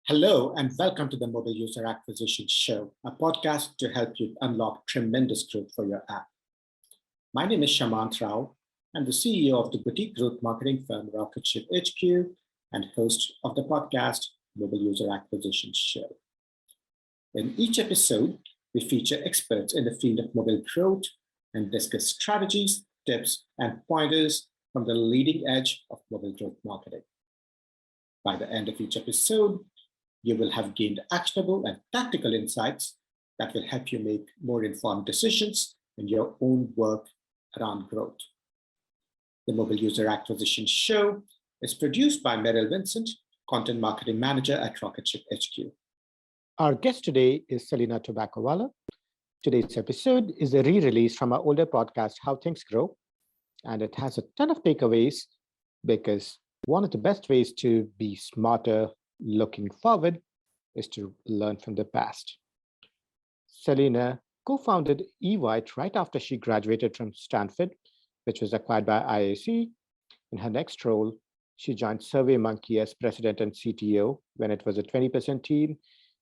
Hello, and welcome to the Mobile User Acquisition Show, a podcast to help you unlock tremendous growth for your app. My name is Shamanth. I'm the CEO of the boutique growth marketing firm Rocketship HQ and host of the podcast Mobile User Acquisition Show. In each episode, we feature experts in the field of mobile growth and discuss strategies, tips, and pointers from the leading edge of mobile growth marketing. By the end of each episode, you will have gained actionable and tactical insights that will help you make more informed decisions in your own work around growth. The Mobile User Acquisition Show is produced by Meryl Vincent, Content Marketing Manager at Rocketship HQ. Our guest today is Selina Tobaccowala. Today's episode is a re-release from our older podcast, How Things Grow, and it has a ton of takeaways because one of the best ways to be smarter looking forward is to learn from the past. Selina co-founded Evite right after she graduated from Stanford, which was acquired by IAC. In her next role, she joined SurveyMonkey as president and CTO when it was a 20% team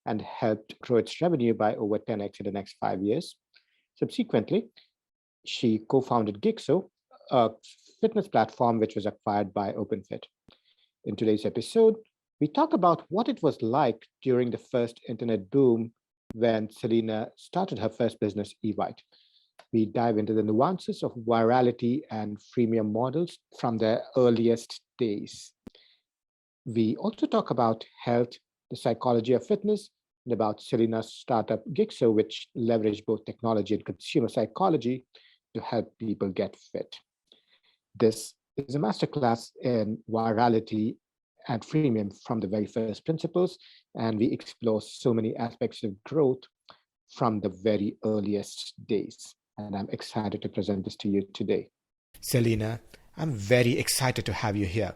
and helped grow its revenue by over 10x in the next 5 years. Subsequently, she co-founded Gixxo, a fitness platform which was acquired by OpenFit. In today's episode, we talk about what it was like during the first internet boom when Selina started her first business, Evite. We dive into the nuances of virality and freemium models from their earliest days. We also talk about health, the psychology of fitness, and about Selina's startup, Gixxo, which leveraged both technology and consumer psychology to help people get fit. This is a masterclass in virality and freemium from the very first principles, and we explore so many aspects of growth from the very earliest days. And I'm excited to present this to you today. Selina, I'm very excited to have you here.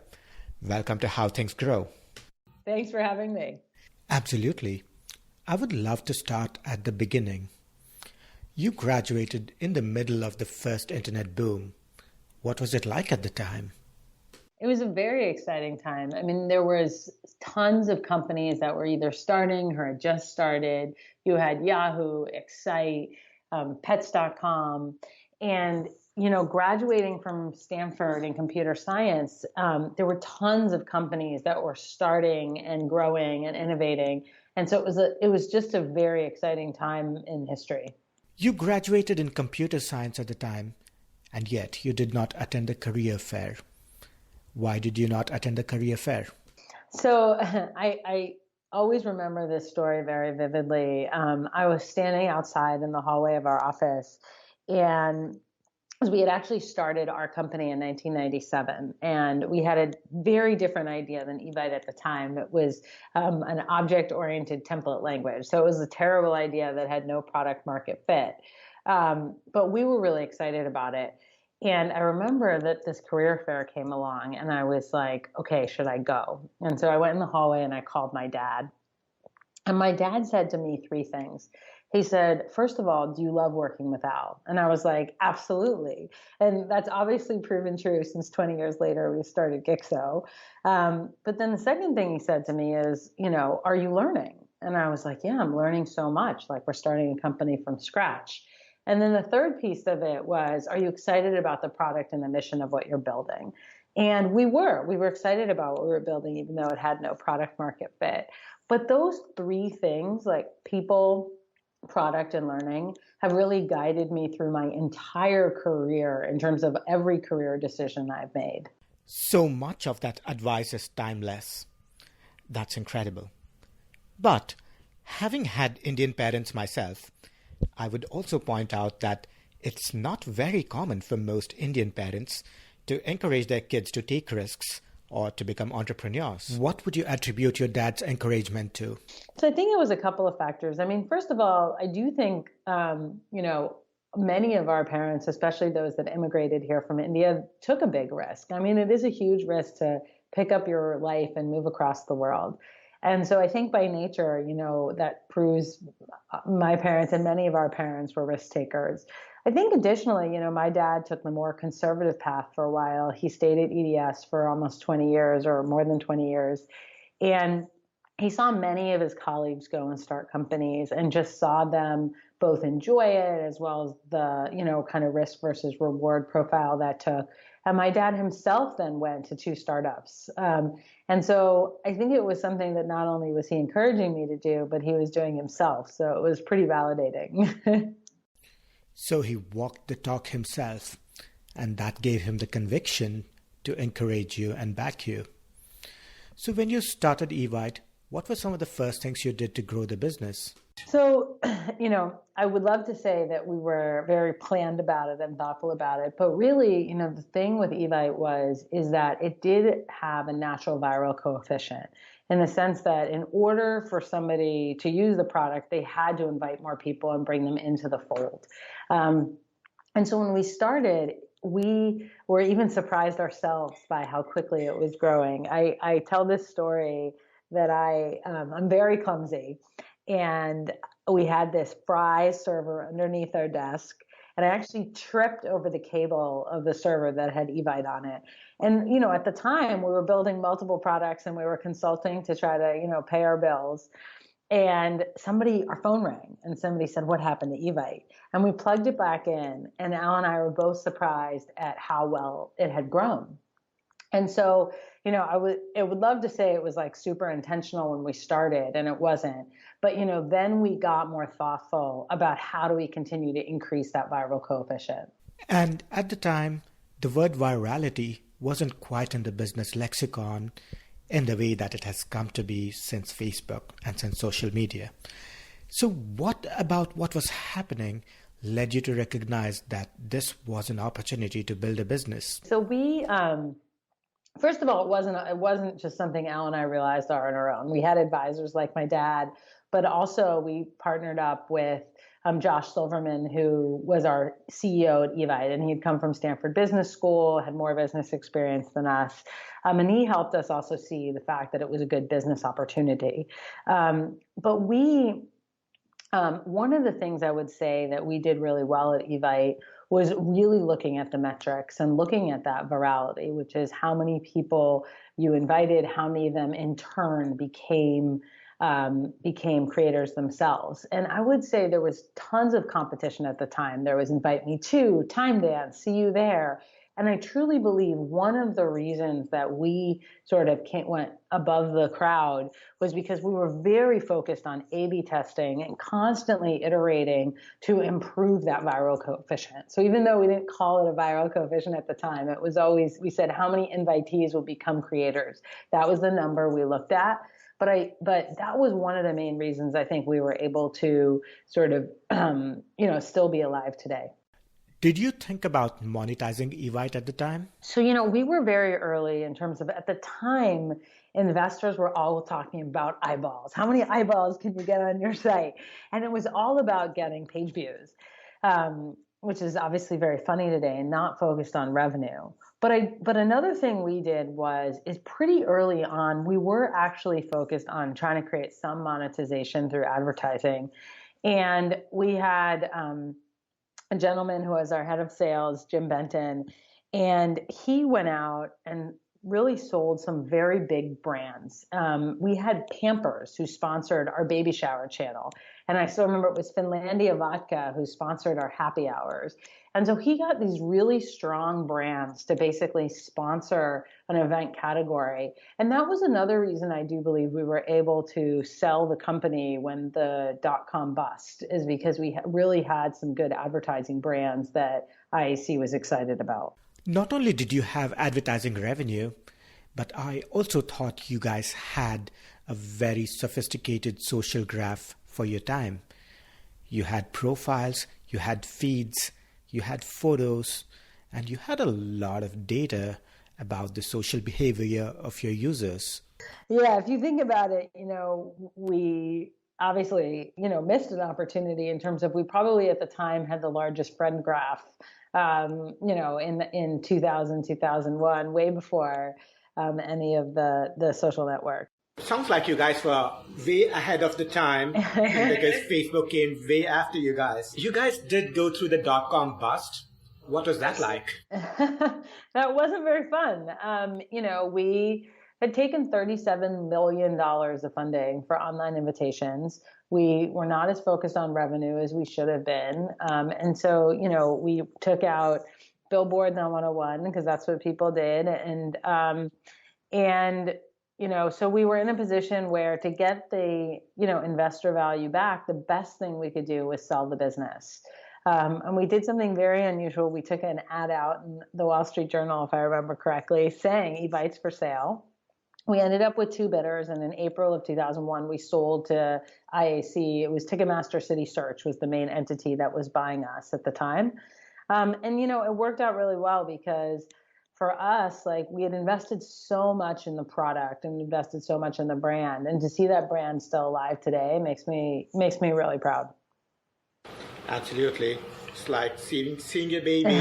Welcome to How Things Grow. Thanks for having me. Absolutely. I would love to start at the beginning. You graduated in the middle of the first internet boom. What was it like at the time? It was a very exciting time. I mean, there was tons of companies that were either starting or had just started. You had Yahoo, Excite, Pets.com, and graduating from Stanford in computer science, there were tons of companies that were starting and growing and innovating, and so it was just a very exciting time in history. You graduated in computer science at the time, and yet you did not attend a career fair. Why did you not attend the career fair? So I always remember this story very vividly. I was standing outside in the hallway of our office, and we had actually started our company in 1997, and we had a very different idea than Evite at the time. It was an object-oriented template language. So it was a terrible idea that had no product market fit. But we were really excited about it. And I remember that this career fair came along and I was like, okay, should I go? And so I went in the hallway and I called my dad. And my dad said to me 3 things. He said, first of all, do you love working with Al? And I was like, absolutely. And that's obviously proven true since 20 years later we started Gixxo. But then the second thing he said to me is, are you learning? And I was like, yeah, I'm learning so much. Like we're starting a company from scratch. And then the third piece of it was, are you excited about the product and the mission of what you're building? And we were excited about what we were building, even though it had no product market fit. But those 3 things, like people, product, and learning, have really guided me through my entire career in terms of every career decision I've made. So much of that advice is timeless. That's incredible. But having had Indian parents myself, I would also point out that it's not very common for most Indian parents to encourage their kids to take risks or to become entrepreneurs. What would you attribute your dad's encouragement to? So I think it was a couple of factors. I mean, first of all, I do think, many of our parents, especially those that immigrated here from India, took a big risk. I mean, it is a huge risk to pick up your life and move across the world. And so I think by nature, that proves my parents and many of our parents were risk takers. I think additionally, my dad took the more conservative path for a while. He stayed at EDS for almost 20 years or more than 20 years. And he saw many of his colleagues go and start companies and just saw them both enjoy it as well as the, kind of risk versus reward profile that took. And my dad himself then went to 2 startups. And so I think it was something that not only was he encouraging me to do, but he was doing himself. So it was pretty validating. So he walked the talk himself, and that gave him the conviction to encourage you and back you. So when you started Evite, what were some of the first things you did to grow the business? So, I would love to say that we were very planned about it and thoughtful about it. But really, the thing with Evite is that it did have a natural viral coefficient in the sense that in order for somebody to use the product, they had to invite more people and bring them into the fold. And so when we started, we were even surprised ourselves by how quickly it was growing. I tell this story that I'm very clumsy, and we had this Fry server underneath our desk, and I actually tripped over the cable of the server that had Evite on it. And, at the time we were building multiple products and we were consulting to try to, pay our bills. And our phone rang and somebody said, "What happened to Evite?" And we plugged it back in, and Al and I were both surprised at how well it had grown. And so, I would love to say it was like super intentional when we started, and it wasn't. But, then we got more thoughtful about how do we continue to increase that viral coefficient. And at the time, the word virality wasn't quite in the business lexicon in the way that it has come to be since Facebook and since social media. So what about what was happening led you to recognize that this was an opportunity to build a business? So we, first of all, it wasn't just something Al and I realized on our own. We had advisors like my dad, but also we partnered up with Josh Silverman, who was our CEO at Evite, and he had come from Stanford Business School, had more business experience than us. And he helped us also see the fact that it was a good business opportunity. But one of the things I would say that we did really well at Evite was really looking at the metrics and looking at that virality, which is how many people you invited, how many of them in turn became creators themselves. And I would say there was tons of competition at the time. There was Invite Me To, Time Dance, See You There. And I truly believe one of the reasons that we sort of went above the crowd was because we were very focused on A/B testing and constantly iterating to improve that viral coefficient. So even though we didn't call it a viral coefficient at the time, it was always, we said, how many invitees will become creators? That was the number we looked at. But that was one of the main reasons I think we were able to sort of, still be alive today. Did you think about monetizing Evite at the time? So, we were very early in terms of, at the time, investors were all talking about eyeballs. How many eyeballs can you get on your site? And it was all about getting page views, which is obviously very funny today and not focused on revenue. But another thing we did is pretty early on, we were actually focused on trying to create some monetization through advertising. And we had a gentleman who was our head of sales, Jim Benton, and he went out and really sold some very big brands. We had Pampers who sponsored our baby shower channel. And I still remember it was Finlandia Vodka who sponsored our happy hours. And so he got these really strong brands to basically sponsor an event category. And that was another reason I do believe we were able to sell the company when the .com bust, is because we really had some good advertising brands that IAC was excited about. Not only did you have advertising revenue, but I also thought you guys had a very sophisticated social graph for your time. You had profiles, you had feeds, you had photos, and you had a lot of data about the social behavior of your users. Yeah, if you think about it, we obviously, missed an opportunity in terms of, we probably at the time had the largest friend graph, in 2000, 2001, way before any of the social network. Sounds like you guys were way ahead of the time because Facebook came way after you guys. You guys did go through the .com bust. What was that like? That wasn't very fun. We had taken $37 million of funding for online invitations. We were not as focused on revenue as we should have been. And so, we took out billboards on 101 because that's what people did. So we were in a position where to get the, investor value back, the best thing we could do was sell the business. And we did something very unusual. We took an ad out in the Wall Street Journal, if I remember correctly, saying Evites for sale. We ended up with 2 bidders, and in April of 2001, we sold to IAC. It was Ticketmaster City Search was the main entity that was buying us at the time. It worked out really well because for us, we had invested so much in the product and invested so much in the brand, and to see that brand still alive today makes me really proud. Absolutely. It's like seeing your baby,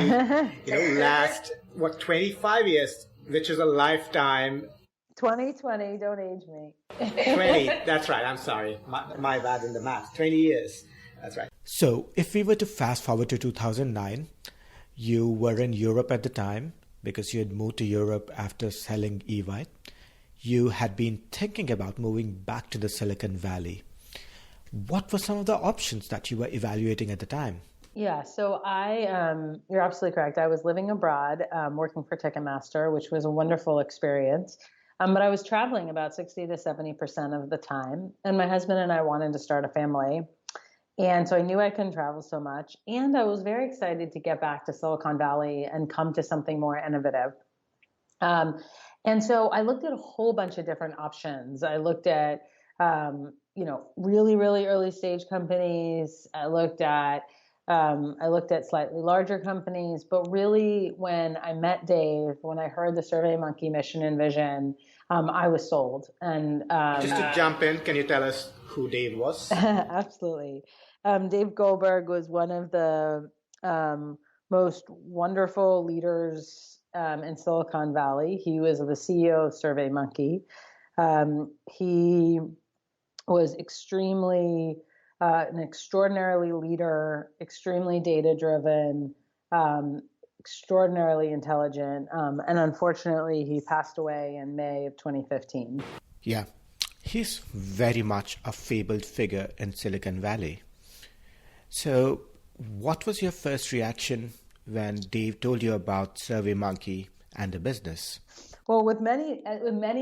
last, 25 years, which is a lifetime. 2020, don't age me. 20, that's right. I'm sorry. My bad in the math. 20 years. That's right. So if we were to fast forward to 2009, you were in Europe at the time because you had moved to Europe after selling Evite. You had been thinking about moving back to the Silicon Valley. What were some of the options that you were evaluating at the time? Yeah, so you're absolutely correct. I was living abroad, working for Ticketmaster, which was a wonderful experience. But I was traveling about 60 to 70% of the time. And my husband and I wanted to start a family. And so I knew I couldn't travel so much. And I was very excited to get back to Silicon Valley and come to something more innovative. And so I looked at a whole bunch of different options. I looked at, really, really early stage companies. I looked at slightly larger companies, but really when I met Dave, when I heard the SurveyMonkey mission and vision, I was sold. And just to jump in, can you tell us who Dave was? Absolutely. Dave Goldberg was one of the most wonderful leaders in Silicon Valley. He was the CEO of SurveyMonkey. He was an extraordinarily leader, extremely data-driven, extraordinarily intelligent, and unfortunately, he passed away in May of 2015. Yeah, he's very much a fabled figure in Silicon Valley. So what was your first reaction when Dave told you about SurveyMonkey and the business? Well, with many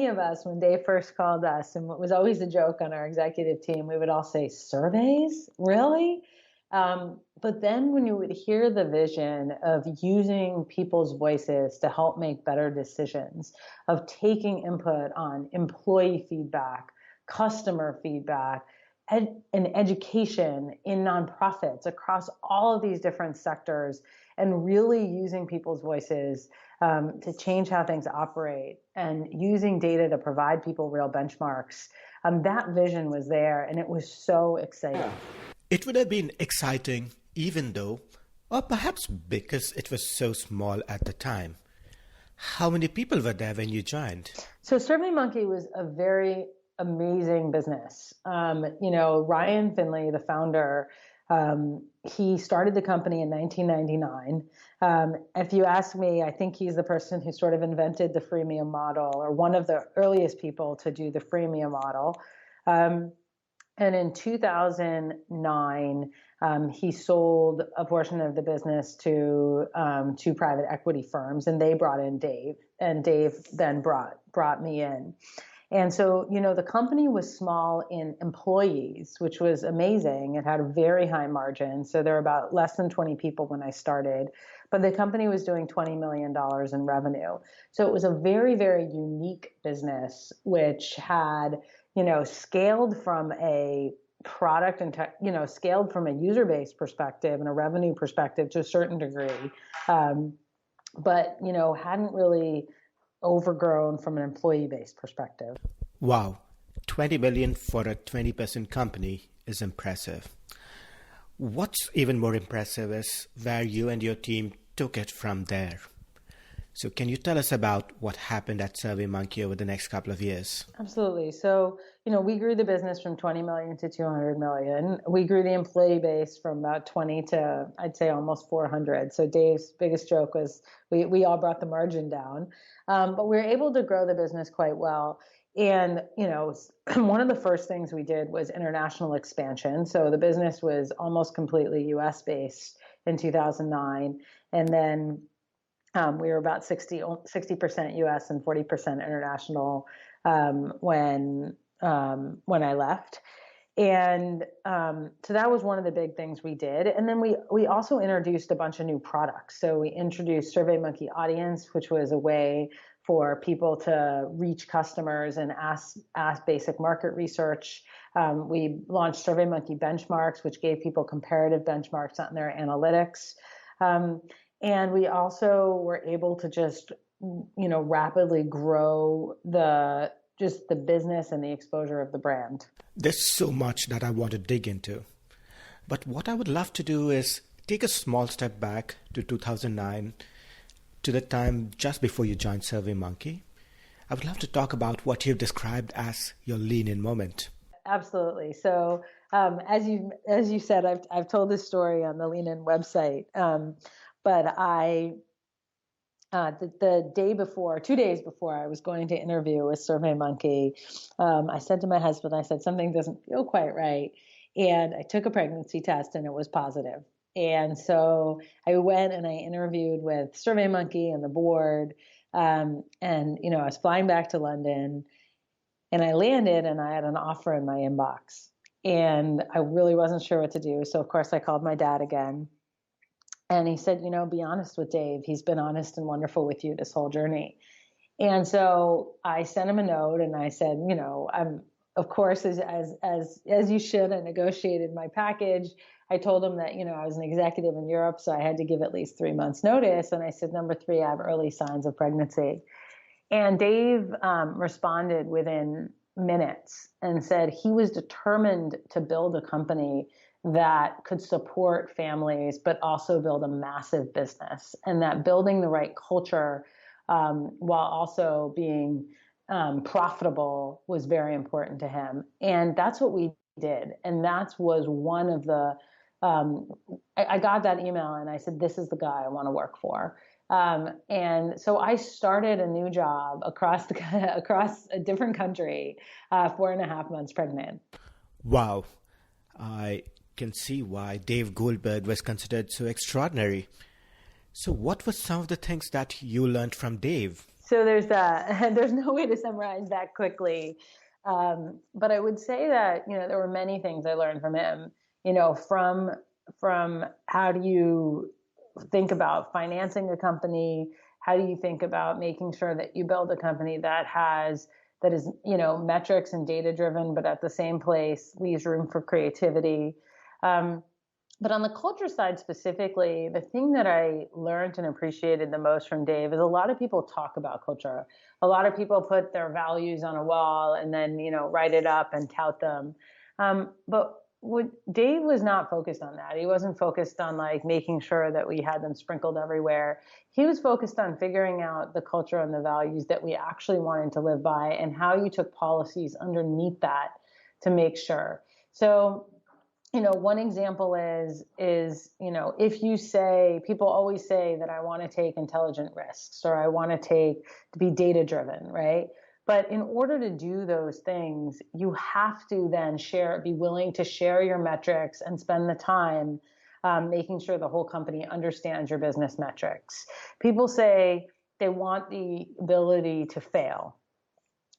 of us, when Dave first called us, and it was always a joke on our executive team, we would all say, "Surveys? Really?" But then when you would hear the vision of using people's voices to help make better decisions, of taking input on employee feedback, customer feedback, and education in nonprofits across all of these different sectors, and really using people's voices to change how things operate and using data to provide people real benchmarks. That vision was there, and it was so exciting. Yeah. It would have been exciting even though, or perhaps because it was so small at the time. How many people were there when you joined? So SurveyMonkey was a very amazing business. Ryan Finley, the founder, he started the company in 1999. If you ask me, I think he's the person who sort of invented the freemium model, or one of the earliest people to do the freemium model. And in 2009, he sold a portion of the business to two private equity firms, and they brought in Dave, and Dave then brought me in. And so, the company was small in employees, which was amazing. It had a very high margin. So there were about less than 20 people when I started, but the company was doing $20 million in revenue. So it was a very, very unique business, which had, scaled from a product and, scaled from a user-based perspective and a revenue perspective to a certain degree, but, hadn't really overgrown from an employee-based perspective. Wow, 20 million for a 20% company is impressive. What's even more impressive is where you and your team took it from there. So can you tell us about what happened at SurveyMonkey over the next couple of years? Absolutely. So, we grew the business from 20 million to 200 million. We grew the employee base from about 20 to, I'd say, almost 400. So Dave's biggest joke was we all brought the margin down. But we were able to grow the business quite well. And, one of the first things we did was international expansion. So the business was almost completely US based in 2009. And then we were about 60% US and 40% international when I left. And so that was one of the big things we did. And then we also introduced a bunch of new products. So we introduced SurveyMonkey Audience, which was a way for people to reach customers and ask basic market research. We launched SurveyMonkey Benchmarks, which gave people comparative benchmarks on their analytics. And we also were able to just, rapidly grow the business and the exposure of the brand. There's so much that I want to dig into. But what I would love to do is take a small step back to 2009, to the time just before you joined SurveyMonkey. I would love to talk about what you've described as your lean-in moment. Absolutely. So as you said, I've told this story on the Lean-In website. But the day before, 2 days before I was going to interview with SurveyMonkey, I said to my husband, I said, something doesn't feel quite right. And I took a pregnancy test and it was positive. And so I went and I interviewed with SurveyMonkey and the board. And, I was flying back to London and I landed and I had an offer in my inbox and I really wasn't sure what to do. So of course I called my dad again. And he said, be honest with Dave. He's been honest and wonderful with you this whole journey. And so I sent him a note and I said, I'm, of course, as you should, I negotiated my package. I told him that, I was an executive in Europe, so I had to give at least 3 months notice. And I said, number 3, I have early signs of pregnancy. And Dave responded within minutes and said he was determined to build a company that could support families, but also build a massive business, and that building the right culture while also being profitable was very important to him. And that's what we did. And that was one of the, I got that email and I said, this is the guy I want to work for. And so I started a new job across a different country, 4.5 months pregnant. Wow. I can see why Dave Goldberg was considered so extraordinary. So what were some of the things that you learned from Dave? So there's no way to summarize that quickly. But I would say that, there were many things I learned from him, from how do you think about financing a company? How do you think about making sure that you build a company that is, metrics and data driven, but at the same place leaves room for creativity. But on the culture side specifically, the thing that I learned and appreciated the most from Dave is a lot of people talk about culture. A lot of people put their values on a wall and then, write it up and tout them. But Dave was not focused on that. He wasn't focused on making sure that we had them sprinkled everywhere. He was focused on figuring out the culture and the values that we actually wanted to live by and how you took policies underneath that to make sure. So, one example is, if you say, people always say that I want to take intelligent risks or I want to be data driven, right? But in order to do those things, you have to then be willing to share your metrics and spend the time making sure the whole company understands your business metrics. People say they want the ability to fail,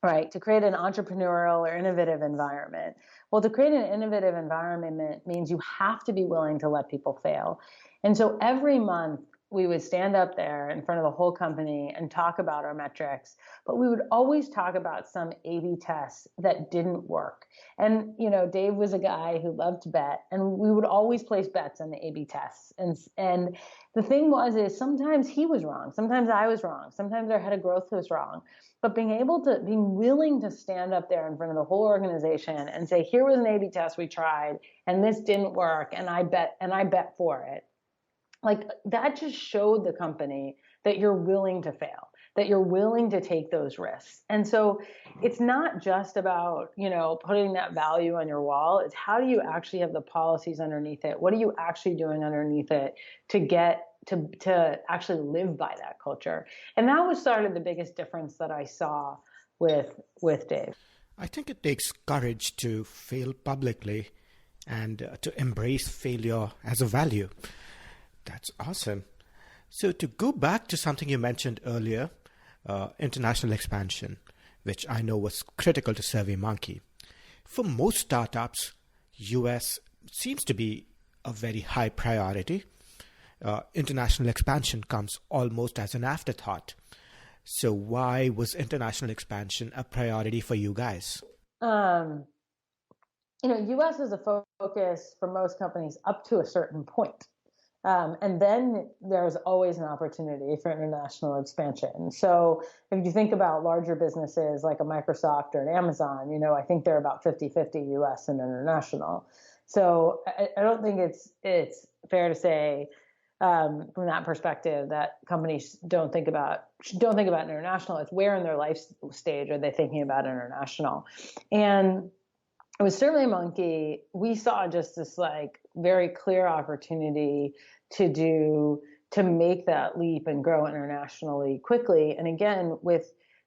right? To create an entrepreneurial or innovative environment. Well, to create an innovative environment means you have to be willing to let people fail. And so every month we would stand up there in front of the whole company and talk about our metrics, but we would always talk about some A/B tests that didn't work. And, Dave was a guy who loved to bet, and we would always place bets on the A/B tests. And the thing is sometimes he was wrong. Sometimes I was wrong. Sometimes our head of growth was wrong. But being willing to stand up there in front of the whole organization and say, here was an A/B test we tried, and this didn't work, and I bet for it. That just showed the company that you're willing to fail, that you're willing to take those risks. And so it's not just about, putting that value on your wall. It's how do you actually have the policies underneath it? What are you actually doing underneath it to get to actually live by that culture? And that was sort of the biggest difference that I saw with Dave. I think it takes courage to fail publicly and to embrace failure as a value. That's awesome. So to go back to something you mentioned earlier, international expansion, which I know was critical to SurveyMonkey. For most startups, US seems to be a very high priority. International expansion comes almost as an afterthought. So why was international expansion a priority for you guys? US is a focus for most companies up to a certain point. And then there's always an opportunity for international expansion. So if you think about larger businesses like a Microsoft or an Amazon, I think they're about 50-50 US and international. So I don't think it's fair to say from that perspective that companies don't think about international. It's where in their life stage are they thinking about international. And with SurveyMonkey, we saw just this very clear opportunity to make that leap and grow internationally quickly. And again,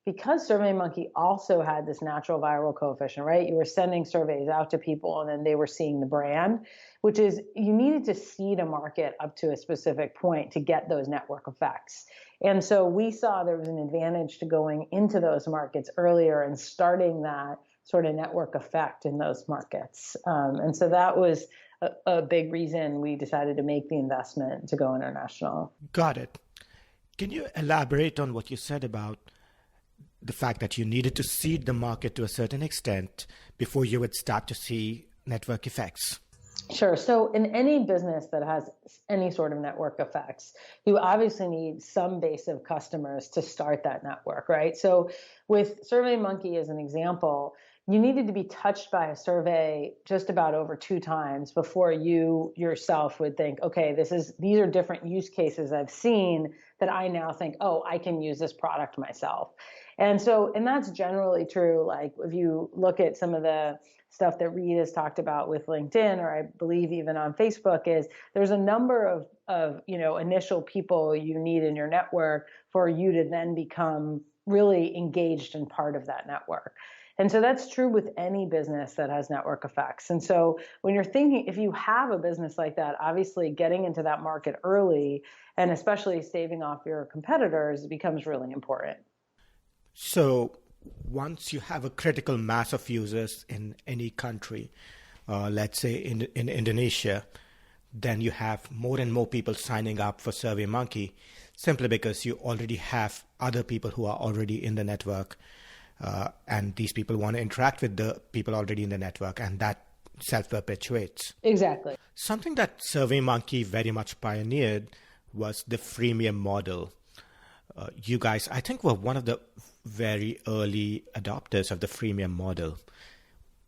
because SurveyMonkey also had this natural viral coefficient, right? You were sending surveys out to people and then they were seeing the brand, which is you needed to seed a market up to a specific point to get those network effects. And so we saw there was an advantage to going into those markets earlier and starting that sort of network effect in those markets. And so that was a big reason we decided to make the investment to go international. Got it. Can you elaborate on what you said about the fact that you needed to seed the market to a certain extent before you would start to see network effects? Sure. So in any business that has any sort of network effects, you obviously need some base of customers to start that network, right? So with SurveyMonkey as an example, you needed to be touched by a survey just about over 2 times before you yourself would think, okay, these are different use cases I've seen that I now think, oh, I can use this product myself. And that's generally true. Like if you look at some of the stuff that Reed has talked about with LinkedIn, or I believe even on Facebook, is there's a number of initial people you need in your network for you to then become really engaged and part of that network. And so that's true with any business that has network effects. And so when you're thinking, if you have a business like that, obviously getting into that market early and especially staving off your competitors becomes really important. So once you have a critical mass of users in any country, let's say in Indonesia, then you have more and more people signing up for SurveyMonkey simply because you already have other people who are already in the network. And these people want to interact with the people already in the network, and that self-perpetuates. Exactly. Something that SurveyMonkey very much pioneered was the freemium model. You guys, I think, were one of the very early adopters of the freemium model.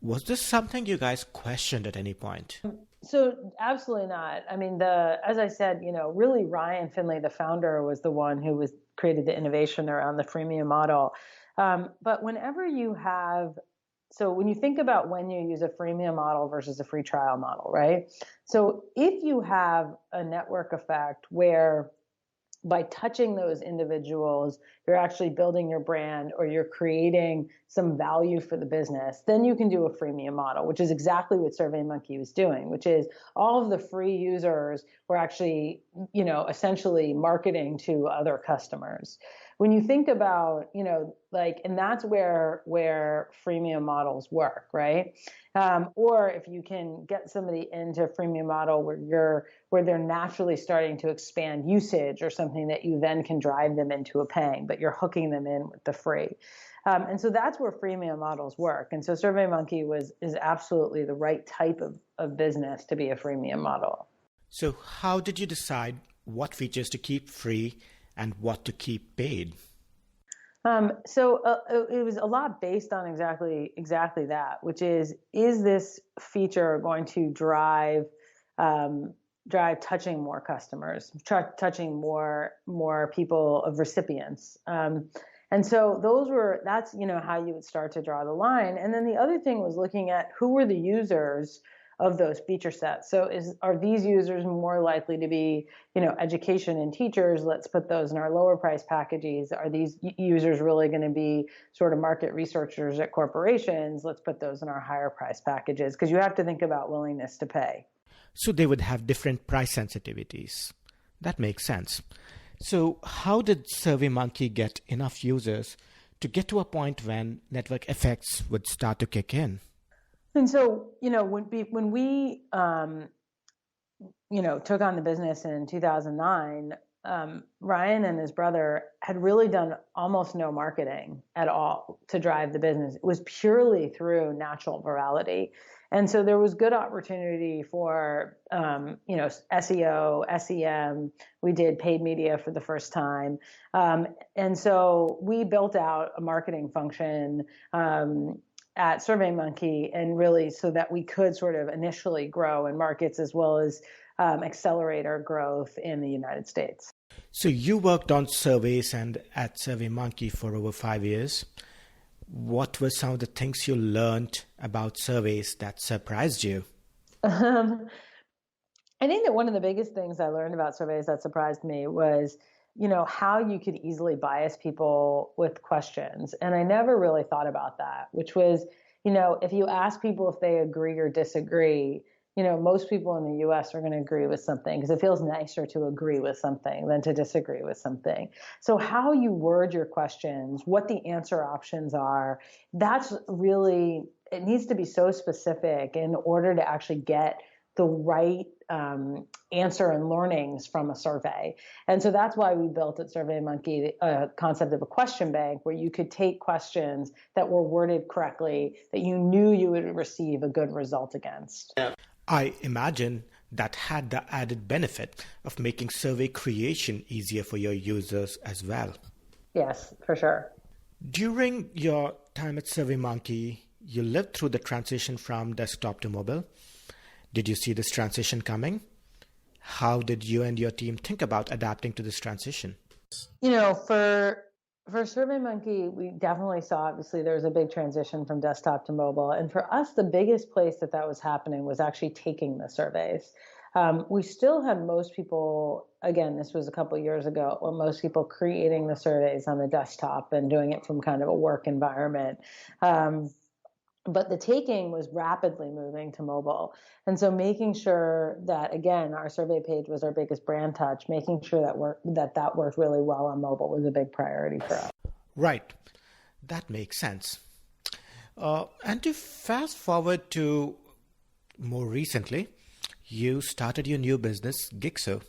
Was this something you guys questioned at any point? So absolutely not. I mean, as I said, really Ryan Finley, the founder, was the one who created the innovation around the freemium model. But when you think about when you use a freemium model versus a free trial model, right? So if you have a network effect where by touching those individuals, you're actually building your brand or you're creating some value for the business, then you can do a freemium model, which is exactly what SurveyMonkey was doing, which is all of the free users were actually, essentially marketing to other customers. When you think about, and that's where freemium models work, right? Or if you can get somebody into a freemium model where they're naturally starting to expand usage or something that you then can drive them into a paying, but you're hooking them in with the free. And so that's where freemium models work. And so SurveyMonkey is absolutely the right type of business to be a freemium model. So how did you decide what features to keep free and what to keep paid? So it was a lot based on exactly that, which is this feature going to drive touching more customers, touching more people of recipients. And so that's, how you would start to draw the line. And then the other thing was looking at who were the users of those feature sets. So are these users more likely to be, education and teachers? Let's put those in our lower price packages. Are these users really going to be sort of market researchers at corporations? Let's put those in our higher price packages, because you have to think about willingness to pay. So they would have different price sensitivities. That makes sense. So how did SurveyMonkey get enough users to get to a point when network effects would start to kick in? And so, when we took on the business in 2009, Ryan and his brother had really done almost no marketing at all to drive the business. It was purely through natural virality. And so there was good opportunity for, SEO, SEM. We did paid media for the first time. And so we built out a marketing function at SurveyMonkey, and really so that we could sort of initially grow in markets as well as accelerate our growth in the United States. So you worked on surveys and at SurveyMonkey for over 5 years. What were some of the things you learned about surveys that surprised you? I think that one of the biggest things I learned about surveys that surprised me was, how you could easily bias people with questions. And I never really thought about that, which was, if you ask people if they agree or disagree, most people in the US are going to agree with something because it feels nicer to agree with something than to disagree with something. So how you word your questions, what the answer options are, that's really, it needs to be so specific in order to actually get the right answer and learnings from a survey. And so that's why we built at SurveyMonkey a concept of a question bank where you could take questions that were worded correctly that you knew you would receive a good result against. I imagine that had the added benefit of making survey creation easier for your users as well. Yes, for sure. During your time at SurveyMonkey, you lived through the transition from desktop to mobile. Did you see this transition coming? How did you and your team think about adapting to this transition? For SurveyMonkey, we definitely saw, obviously, there was a big transition from desktop to mobile. And for us, the biggest place that was happening was actually taking the surveys. We still had most people, again, this was a couple of years ago, most people creating the surveys on the desktop and doing it from kind of a work environment. But the taking was rapidly moving to mobile. And so making sure that, again, our survey page was our biggest brand touch, making sure that worked really well on mobile was a big priority for us. Right. That makes sense. And to fast forward to more recently, you started your new business, Gixxo.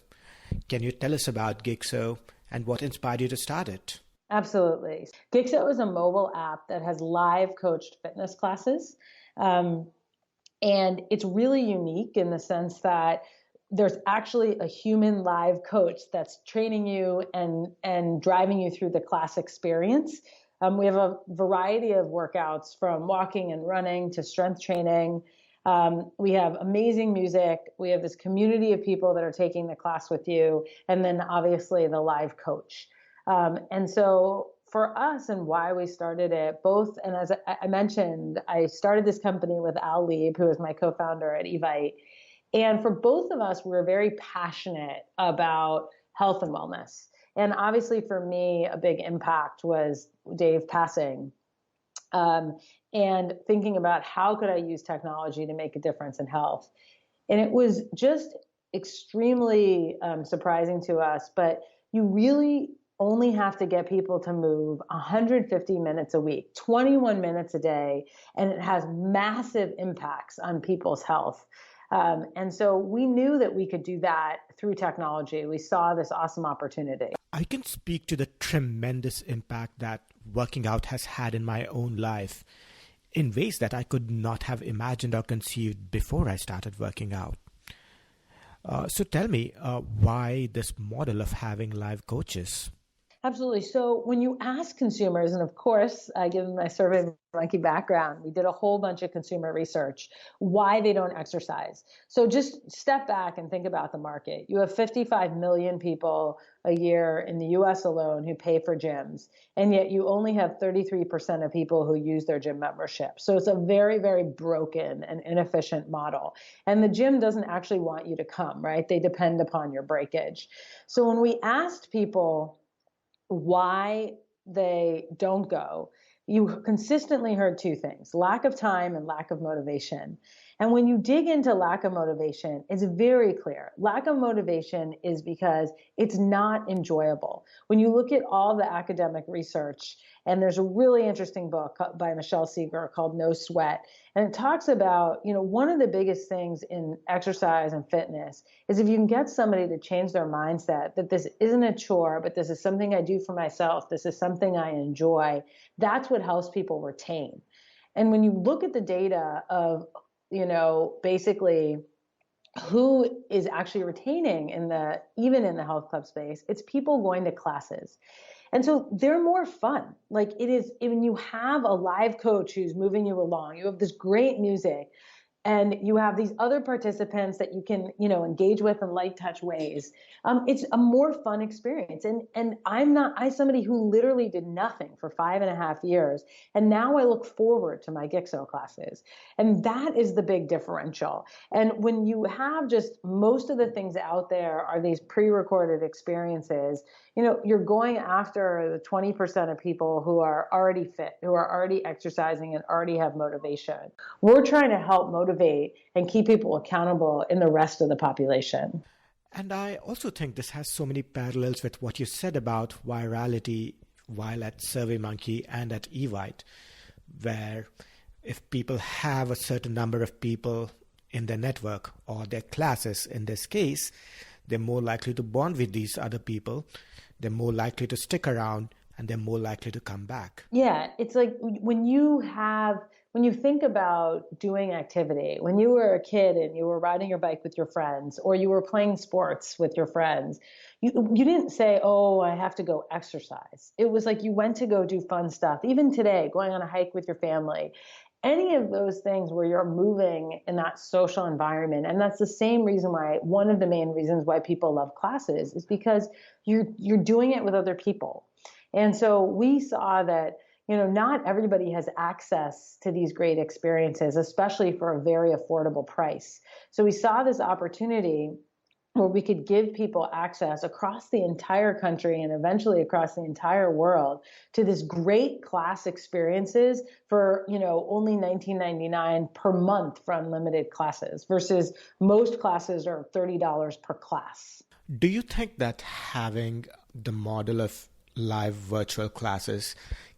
Can you tell us about Gixxo and what inspired you to start it? Absolutely. Gixxo is a mobile app that has live coached fitness classes. And it's really unique in the sense that there's actually a human live coach that's training you and driving you through the class experience. We have a variety of workouts from walking and running to strength training. We have amazing music. We have this community of people that are taking the class with you. And then obviously the live coach. And so for us and why we started it, both, and as I mentioned, I started this company with Al Lieb, who is my co-founder at Evite. And for both of us, we're very passionate about health and wellness. And obviously for me, a big impact was Dave passing. And thinking about how could I use technology to make a difference in health. And it was just extremely surprising to us, but you really only have to get people to move 150 minutes a week, 21 minutes a day, and it has massive impacts on people's health. And so we knew that we could do that through technology. We saw this awesome opportunity. I can speak to the tremendous impact that working out has had in my own life in ways that I could not have imagined or conceived before I started working out. So tell me, why this model of having live coaches? Absolutely. So when you ask consumers, and of course, given my SurveyMonkey background, we did a whole bunch of consumer research, why they don't exercise. So just step back and think about the market. You have 55 million people a year in the US alone who pay for gyms, and yet you only have 33% of people who use their gym membership. So it's a very, very broken and inefficient model. And the gym doesn't actually want you to come, right? They depend upon your breakage. So when we asked people why they don't go, you consistently heard two things: lack of time and lack of motivation. And when you dig into lack of motivation, it's very clear. Lack of motivation is because it's not enjoyable. When you look at all the academic research, and there's a really interesting book by Michelle Seeger called No Sweat, and it talks about, one of the biggest things in exercise and fitness is if you can get somebody to change their mindset that this isn't a chore, but this is something I do for myself, this is something I enjoy, that's what helps people retain. And when you look at the data of, basically who is actually retaining even in the health club space, it's people going to classes. And so they're more fun. Like it is, when you have a live coach who's moving you along, you have this great music, and you have these other participants that you can, engage with in light touch ways. It's a more fun experience. And I'm somebody who literally did nothing for 5.5 years. And now I look forward to my Gixxo classes. And that is the big differential. And when you have just most of the things out there are these pre-recorded experiences, you're going after the 20% of people who are already fit, who are already exercising and already have motivation. We're trying to help motivate and keep people accountable in the rest of the population. And I also think this has so many parallels with what you said about virality while at SurveyMonkey and at Evite, where if people have a certain number of people in their network or their classes, in this case, they're more likely to bond with these other people, they're more likely to stick around, and they're more likely to come back. Yeah, it's like when you think about doing activity, when you were a kid and you were riding your bike with your friends, or you were playing sports with your friends, you didn't say, oh, I have to go exercise. It was like you went to go do fun stuff. Even today, going on a hike with your family, any of those things where you're moving in that social environment. And that's the same reason why, one of the main reasons why people love classes is because you're doing it with other people. And so we saw that, not everybody has access to these great experiences, especially for a very affordable price. So we saw this opportunity where we could give people access across the entire country and eventually across the entire world to this great class experiences for, only $19.99 per month for unlimited classes, versus most classes are $30 per class. Do you think that having the model of live virtual classes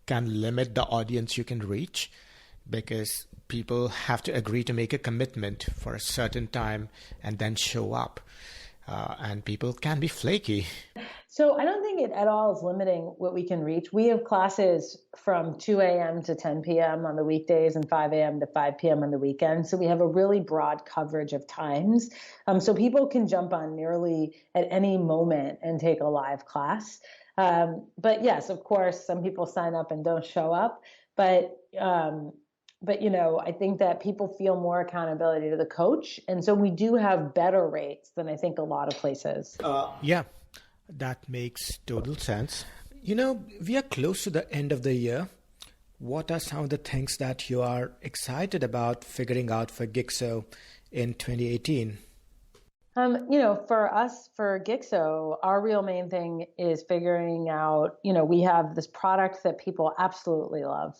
can limit the audience you can reach, because people have to agree to make a commitment for a certain time and then show up, and people can be flaky? So I don't think it at all is limiting what we can reach. We have classes from 2 a.m. to 10 p.m. on the weekdays and 5 a.m. to 5 p.m. on the weekends. So we have a really broad coverage of times. So people can jump on nearly at any moment and take a live class. But yes, of course, some people sign up and don't show up. But I think that people feel more accountability to the coach. And so we do have better rates than I think a lot of places. Yeah, that makes total sense. We are close to the end of the year. What are some of the things that you are excited about figuring out for Gixxo in 2018? For us, for Gixxo, our real main thing is figuring out, we have this product that people absolutely love.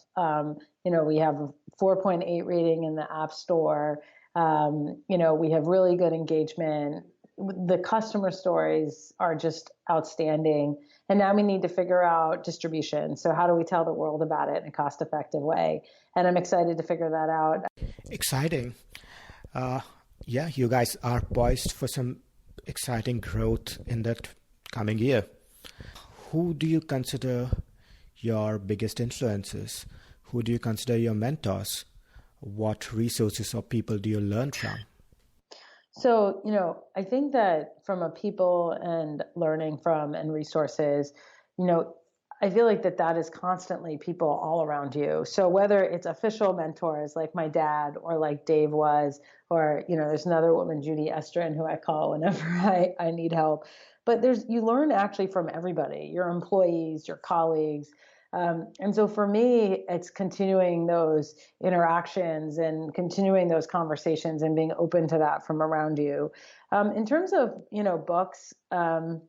We have a 4.8 rating in the App Store. We have really good engagement. The customer stories are just outstanding. And now we need to figure out distribution. So how do we tell the world about it in a cost-effective way? And I'm excited to figure that out. Exciting. Yeah, you guys are poised for some exciting growth in that coming year. Who do you consider your biggest influences? Who do you consider your mentors? What resources or people do you learn from? So, I think that from a people and learning from and resources, I feel like that is constantly people all around you. So whether it's official mentors like my dad or like Dave was, or, there's another woman, Judy Estrin, who I call whenever I need help. But you learn actually from everybody, your employees, your colleagues. And so for me, it's continuing those interactions and continuing those conversations and being open to that from around you. In terms of, books, I'm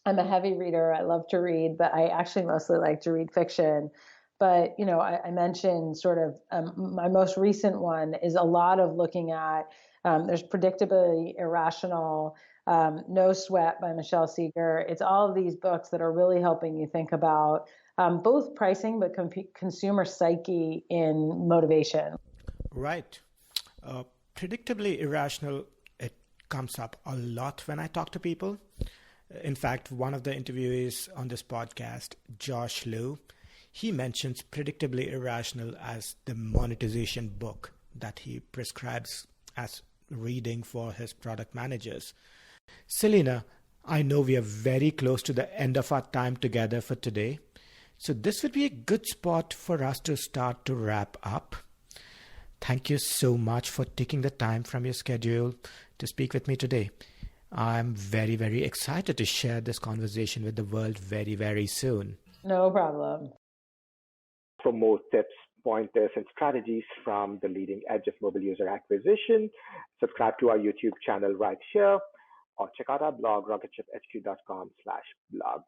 a heavy reader. I love to read, but I actually mostly like to read fiction. But, I mentioned sort of my most recent one is a lot of looking at, there's Predictably Irrational, No Sweat by Michelle Seeger. It's all of these books that are really helping you think about both pricing, but consumer psyche in motivation. Right. Predictably irrational, it comes up a lot when I talk to people. In fact, one of the interviewees on this podcast, Josh Liu, he mentions Predictably Irrational as the monetization book that he prescribes as reading for his product managers. Selina, I know we are very close to the end of our time together for today, so this would be a good spot for us to start to wrap up. Thank you so much for taking the time from your schedule to speak with me today. I'm very, very excited to share this conversation with the world very, very soon. No problem. For more tips, pointers, and strategies from the leading edge of mobile user acquisition, subscribe to our YouTube channel right here, or check out our blog, rocketship.hq.com/blog.